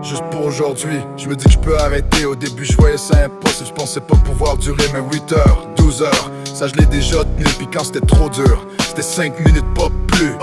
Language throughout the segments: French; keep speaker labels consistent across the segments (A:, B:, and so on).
A: juste pour aujourd'hui. Je me dis que je peux arrêter, au début je voyais ça impossible. Je pensais pas pouvoir durer mais 8 heures, 12 heures, ça je l'ai déjà tenu. Puis quand c'était trop dur, c'était 5 minutes pas plus.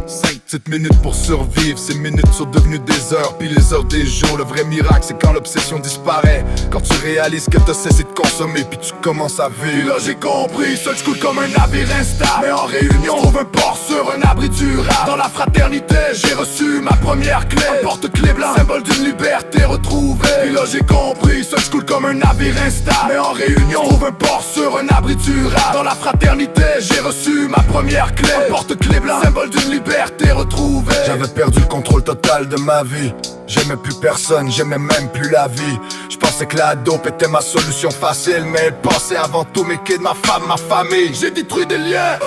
A: 5 petites minutes pour survivre, ces minutes sont devenues des heures, puis les heures des jours. Le vrai miracle c'est quand l'obsession disparaît, quand tu réalises que t'as cessé de consommer, puis tu commences à vivre. Puis là j'ai compris, seul je coule comme un navire instable, mais en réunion, trouve un port sur un abri durable. Dans la fraternité, j'ai reçu ma première clé, un porte-clés blanc, symbole d'une liberté retrouvée. Puis là j'ai compris, seul je coule comme un navire instable, mais en réunion, trouve un port sur un abri durable. Dans la fraternité, j'ai reçu ma première clé, un porte-clés blanc, symbole d'une liberté retrouvée. J'avais perdu le contrôle total de ma vie. J'aimais plus personne, j'aimais même plus la vie. Je pensais que la dope était ma solution facile, mais elle passait avant tout mes kids, ma femme, ma famille. J'ai détruit des liens,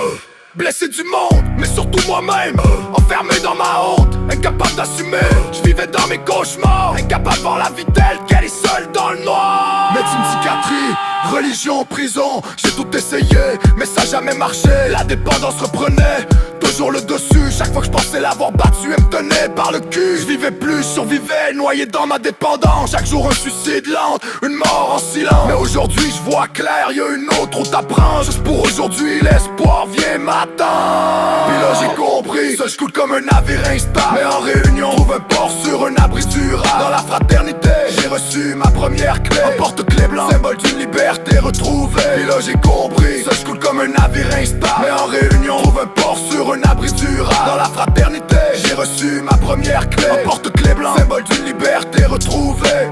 A: blessé du monde, mais surtout moi-même, enfermé dans ma honte, incapable d'assumer. Je vivais dans mes cauchemars, incapable de voir la vie telle qu'elle est seule dans le noir. Médecine, psychiatrie, religion, prison, j'ai tout essayé, mais ça a jamais marché. La dépendance reprenait toujours le dessus. Chaque fois que je pensais l'avoir battu, elle me tenait par le cul. Je vivais plus, je survivais, noyé dans ma dépendance. Chaque jour un suicide lent, une mort en silence. Mais aujourd'hui je vois clair, y'a une autre route à prendre. Juste pour aujourd'hui, l'espoir vient m'attendre. Puis là j'ai compris, seul je coule comme un navire instable, mais en réunion, trouve un port sur un abri durable. Dans la fraternité, j'ai reçu ma première clé, un porte-clés blanc, symbole d'une liberté retrouvée. Puis là j'ai compris, seul je coule comme un navire instable, mais en réunion, trouve un port sur un abri durable. Dans la fraternité, j'ai reçu ma première clé, un porte-clés blanc, symbole d'une liberté retrouvée.